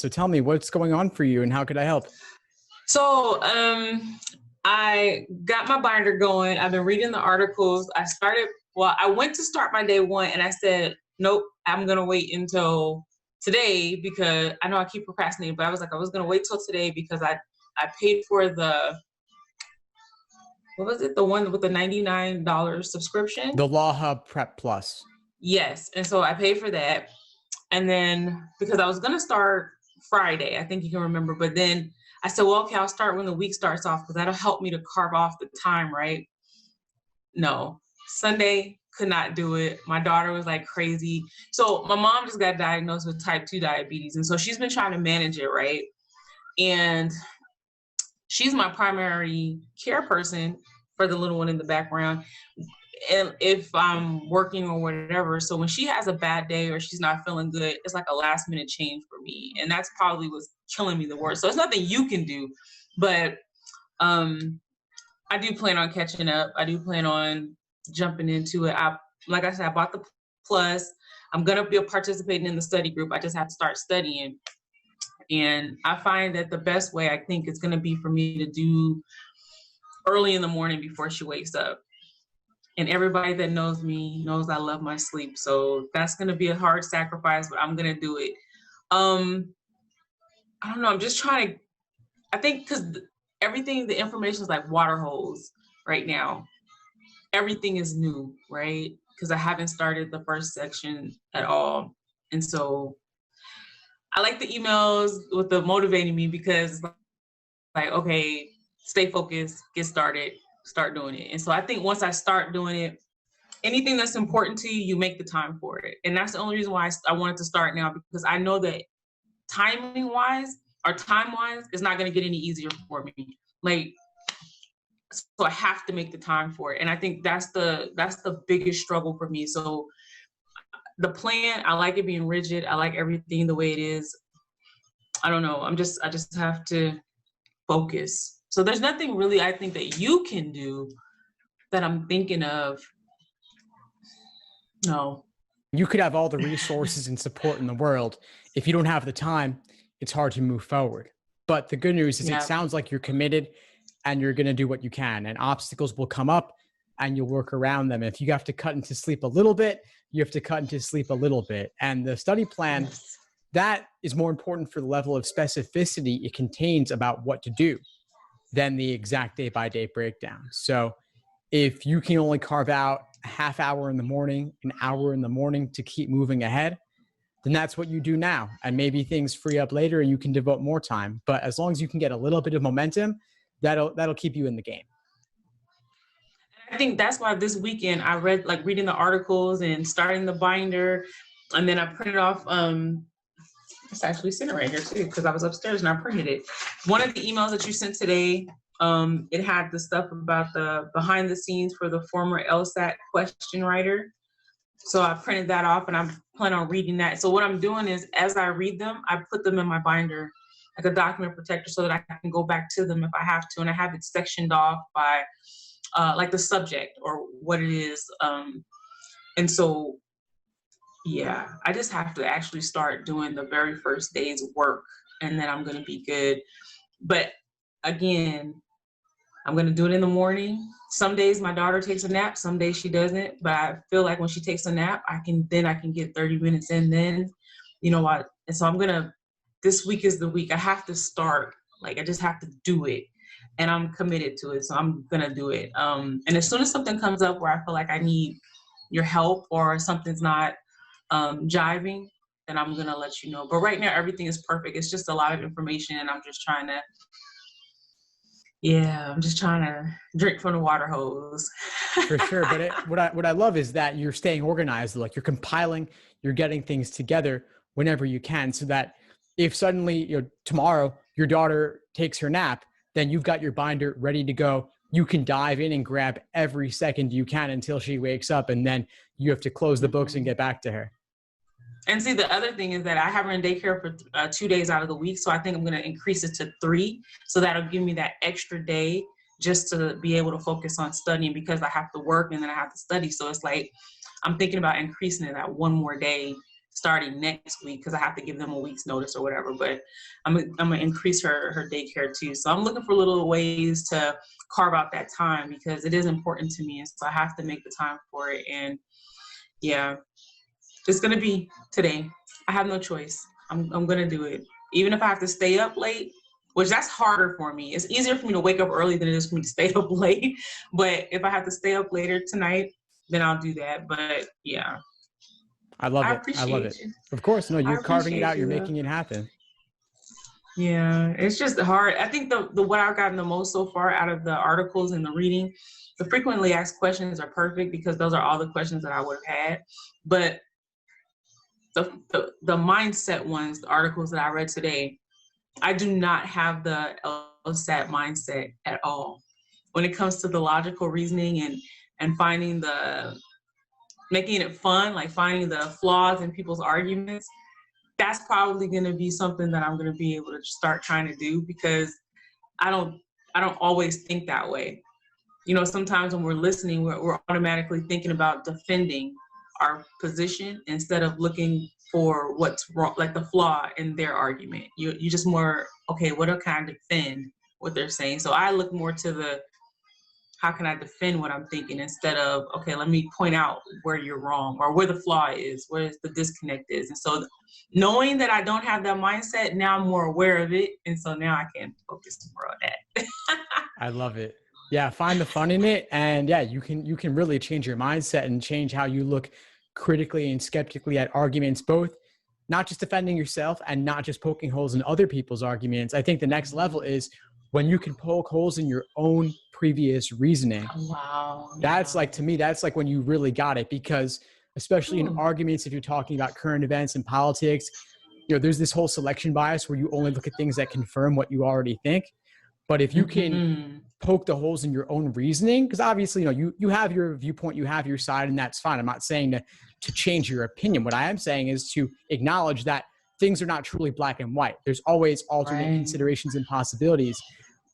So tell me what's going on for you and how could I help? So I got my binder going. I've been reading the articles. I went to start my day one and I said, nope, I'm going to wait until today because I know I keep procrastinating, but I was going to wait till today because I paid for what was it? The one with the $99 subscription? The Law Hub Prep Plus. Yes. And so I paid for that. And then because I was going to start Friday, I think you can remember, but then I said, well, okay, I'll start when the week starts off because that'll help me to carve off the time, right? No, Sunday could not do it. My daughter was like crazy. So my mom just got diagnosed with type 2 diabetes. And so she's been trying to manage it, right? And she's my primary care person for the little one in the background. And if I'm working or whatever, so when she has a bad day or she's not feeling good, it's like a last minute change for me. And that's probably what's killing me the worst. So it's nothing you can do, but I do plan on catching up. I do plan on jumping into it. Like I said, I bought the plus. I'm going to be participating in the study group. I just have to start studying. And I find that the best way I think is going to be for me to do early in the morning before she wakes up. And everybody that knows me knows I love my sleep. So that's going to be a hard sacrifice, but I'm going to do it. I don't know. I'm just trying to, I think because the information is like water hose right now. Everything is new, right? Because I haven't started the first section at all. And so I like the emails with the motivating me because like, okay, stay focused, get started, start doing it. And so I think once I start doing it, anything that's important to you, you make the time for it. And that's the only reason why I wanted to start now, because I know that time-wise, it's not going to get any easier for me. Like, so I have to make the time for it. And I think that's the biggest struggle for me. So the plan, I like it being rigid. I like everything the way it is. I don't know. I just have to focus. So there's nothing really I think that you can do that I'm thinking of. No. You could have all the resources and support in the world. If you don't have the time, it's hard to move forward. But the good news is It sounds like you're committed and you're going to do what you can, and obstacles will come up and you'll work around them. If you have to cut into sleep a little bit, you have to cut into sleep a little bit. And the study plan, that is more important for the level of specificity it contains about what to do than the exact day-by-day breakdown. So if you can only carve out a half hour in the morning, an hour in the morning to keep moving ahead, then that's what you do now. And maybe things free up later and you can devote more time. But as long as you can get a little bit of momentum, that'll keep you in the game. I think that's why this weekend I reading the articles and starting the binder, and then I printed off, it's actually sitting right here too, because I was upstairs and I printed it. One of the emails that you sent today, it had the stuff about the behind the scenes for the former LSAT question writer. So I printed that off and I'm planning on reading that. So what I'm doing is as I read them, I put them in my binder, like a document protector, so that I can go back to them if I have to. And I have it sectioned off by like the subject or what it is. And so, yeah, I just have to actually start doing the very first day's work and then I'm going to be good. But again, I'm going to do it in the morning. Some days my daughter takes a nap, some days she doesn't. But I feel like when she takes a nap, I can get 30 minutes in then, you know what? And so this week is the week I have to start. Like, I just have to do it. And I'm committed to it. So I'm going to do it. And as soon as something comes up where I feel like I need your help or something's not jiving, then I'm going to let you know. But right now, everything is perfect. It's just a lot of information. And I'm just trying to drink from the water hose. For sure. But what I love is that you're staying organized. Like, you're compiling, you're getting things together whenever you can, so that if suddenly, tomorrow your daughter takes her nap, then you've got your binder ready to go. You can dive in and grab every second you can until she wakes up, and then you have to close the books and get back to her. And see, the other thing is that I have her in daycare for 2 days out of the week. So I think I'm going to increase it to 3. So that'll give me that extra day just to be able to focus on studying, because I have to work and then I have to study. So it's like, I'm thinking about increasing it that one more day starting next week because I have to give them a week's notice or whatever. But I'm gonna increase her daycare too. So I'm looking for little ways to carve out that time because it is important to me, and so I have to make the time for it. And yeah, it's gonna be today. I have no choice. I'm gonna do it, even if I have to stay up late. Which that's harder for me. It's easier for me to wake up early than it is for me to stay up late. But if I have to stay up later tonight, then I'll do that. But yeah. I love it. I love it. Of course. No, you're carving it out. You're making it happen. Yeah, it's just hard. I think the what I've gotten the most so far out of the articles and the reading, the frequently asked questions are perfect because those are all the questions that I would have had. But the mindset ones, the articles that I read today, I do not have the LSAT mindset at all. When it comes to the logical reasoning and making it fun, like finding the flaws in people's arguments, that's probably going to be something that I'm going to be able to start trying to do because I don't always think that way. You know, sometimes when we're listening, we're automatically thinking about defending our position instead of looking for what's wrong, like the flaw in their argument. You just more, okay, what can I defend what they're saying? So I look more to the, how can I defend what I'm thinking instead of, okay, let me point out where you're wrong or where the flaw is, where the disconnect is. And so knowing that I don't have that mindset, now I'm more aware of it. And so now I can focus more on that. I love it. Yeah. Find the fun in it. And yeah, you can really change your mindset and change how you look critically and skeptically at arguments, both not just defending yourself and not just poking holes in other people's arguments. I think the next level is when you can poke holes in your own previous reasoning. Wow. That's like, to me, that's like when you really got it, because especially in arguments, if you're talking about current events and politics, you know, there's this whole selection bias where you only look at things that confirm what you already think. But if you can poke the holes in your own reasoning, because obviously, you know, you have your viewpoint, you have your side, and that's fine. I'm not saying to change your opinion. What I am saying is to acknowledge that things are not truly black and white. There's always alternate considerations and possibilities.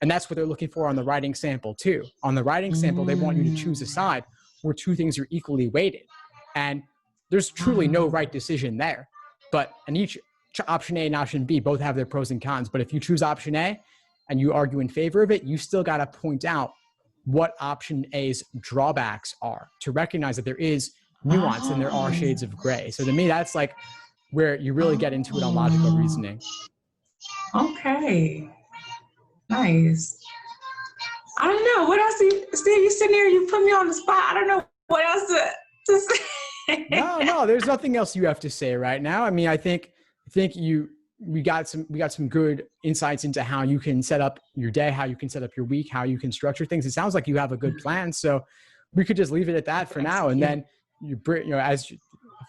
And that's what they're looking for on the writing sample too. On the writing sample, they want you to choose a side where two things are equally weighted. And there's truly no right decision there. But and each option A and option B both have their pros and cons. But if you choose option A and you argue in favor of it, you still got to point out what option A's drawbacks are to recognize that there is nuance and there are shades of gray. So to me, that's like where you really get into it on logical reasoning. Okay. Nice. I don't know. What else? Steve, you sitting there, you put me on the spot. I don't know what else to say. No, there's nothing else you have to say right now. I mean, I think we got some good insights into how you can set up your day, how you can set up your week, how you can structure things. It sounds like you have a good plan. So we could just leave it at that for now. And then as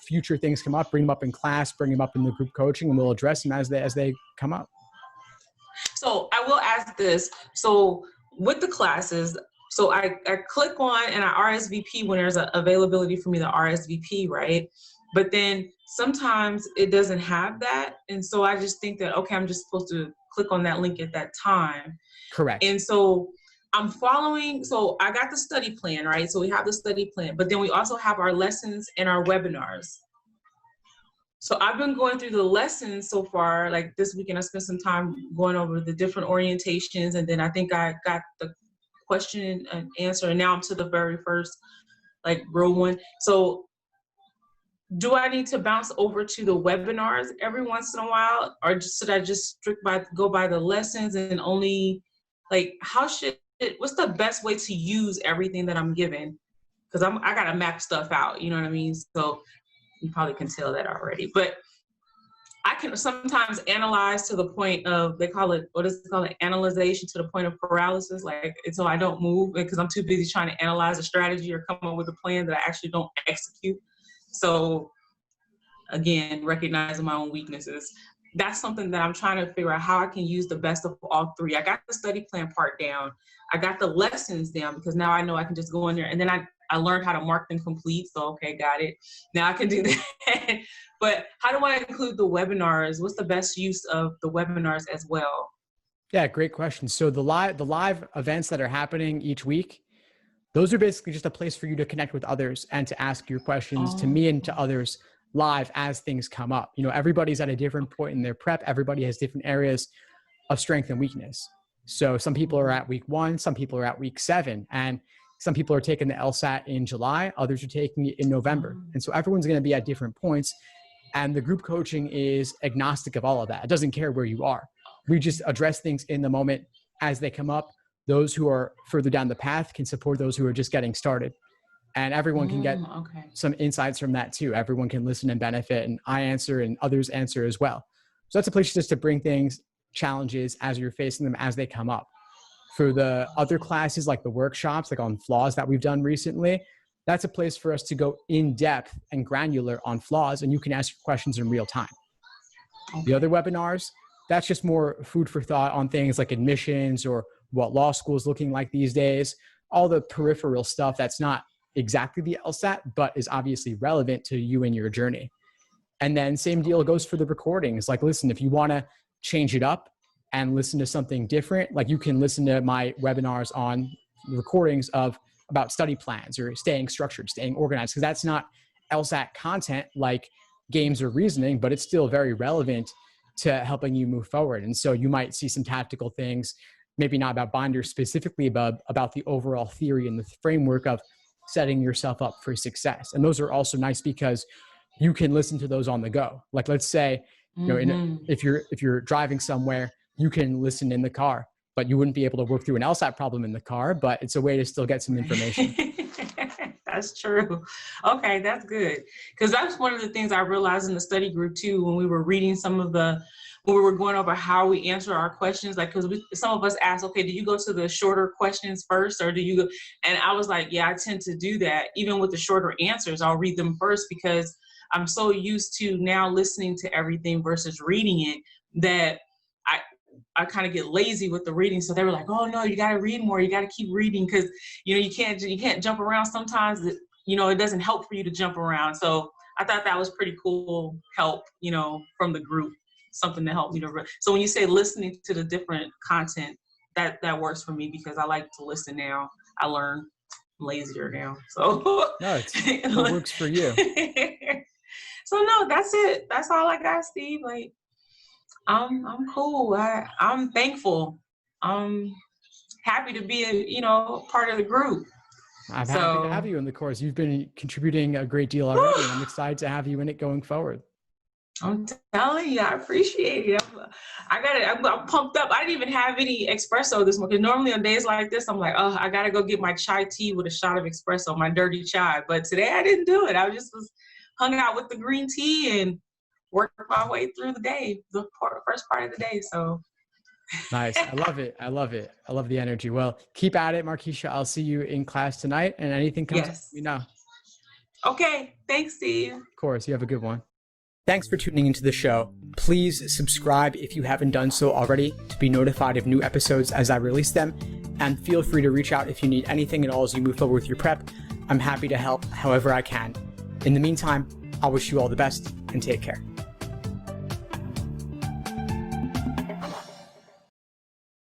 future things come up, bring them up in class, bring them up in the group coaching, and we'll address them as they come up. So I will ask this. So with the classes, so I click on and I RSVP when there's an availability for me to RSVP, right? But then sometimes it doesn't have that. And so I just think that, okay, I'm just supposed to click on that link at that time. Correct. And so I'm following, so I got the study plan, right? So we have the study plan, but then we also have our lessons and our webinars. So I've been going through the lessons so far, like this weekend I spent some time going over the different orientations, and then I think I got the question and answer, and now I'm to the very first like real one. So do I need to bounce over to the webinars every once in a while, or should I just go by the lessons and only, like, what's the best way to use everything that I'm given? Because I gotta map stuff out, you know what I mean? So you probably can tell that already, but I can sometimes analyze to the point of, analyzation to the point of paralysis, like, so I don't move because I'm too busy trying to analyze a strategy or come up with a plan that I actually don't execute. So again, recognizing my own weaknesses. That's something that I'm trying to figure out how I can use the best of all three. I got the study plan part down. I got the lessons down because now I know I can just go in there, and then I learned how to mark them complete. So, okay, got it. Now I can do that. But how do I include the webinars? What's the best use of the webinars as well? Yeah, great question. So the live events that are happening each week, those are basically just a place for you to connect with others and to ask your questions to me and to others live as things come up. You know, everybody's at a different point in their prep. Everybody has different areas of strength and weakness. So some people are at week 1, some people are at week 7, and some people are taking the LSAT in July, others are taking it in November. And so everyone's going to be at different points. And the group coaching is agnostic of all of that. It doesn't care where you are. We just address things in the moment as they come up. Those who are further down the path can support those who are just getting started. And everyone can get some insights from that too. Everyone can listen and benefit, and I answer and others answer as well. So that's a place just to bring things, challenges as you're facing them as they come up. For the other classes, like the workshops, like on flaws that we've done recently, that's a place for us to go in depth and granular on flaws, and you can ask your questions in real time. The other webinars, that's just more food for thought on things like admissions or what law school is looking like these days, all the peripheral stuff that's not exactly the LSAT, but is obviously relevant to you and your journey. And then same deal goes for the recordings. Like, listen, if you want to change it up and listen to something different, like you can listen to my webinars on recordings about study plans or staying structured, staying organized, because that's not LSAT content like games or reasoning, but it's still very relevant to helping you move forward. And so you might see some tactical things, maybe not about binders specifically, but about the overall theory and the framework of setting yourself up for success. And those are also nice because you can listen to those on the go. Like, let's say, you know, if you're driving somewhere, you can listen in the car, but you wouldn't be able to work through an LSAT problem in the car, but it's a way to still get some information. That's true. Okay, that's good. Because that's one of the things I realized in the study group too, when we were reading when we were going over how we answer our questions, like, because some of us asked, okay, do you go to the shorter questions first, or do you go? And I was like, yeah, I tend to do that. Even with the shorter answers, I'll read them first because I'm so used to now listening to everything versus reading it that I kind of get lazy with the reading. So they were like, oh no, you got to read more. You got to keep reading because, you know, you can't jump around. Sometimes, you know, it doesn't help for you to jump around. So I thought that was pretty cool help, you know, from the group, something to help me to. So when you say listening to the different content, that works for me because I like to listen now. I learn lazier now. So no, it works for you. So no, that's it. That's all I got, Steve. Like, I'm cool. I'm thankful. I'm happy to be a part of the group. I'm happy to have you in the course. You've been contributing a great deal already, and I'm excited to have you in it going forward. I'm telling you, I appreciate it. I'm pumped up. I didn't even have any espresso this morning. Normally on days like this, I'm like, oh, I got to go get my chai tea with a shot of espresso, my dirty chai. But today I didn't do it. I just was hung out with the green tea and worked my way through the day, the first part of the day. So nice. I love it. I love the energy. Well, keep at it, Markeisha. I'll see you in class tonight, and anything comes up, let me know. Okay. Thanks, Steve. Of course. You have a good one. Thanks for tuning into the show. Please subscribe if you haven't done so already to be notified of new episodes as I release them. And feel free to reach out if you need anything at all as you move forward with your prep. I'm happy to help however I can. In the meantime, I'll wish you all the best and take care.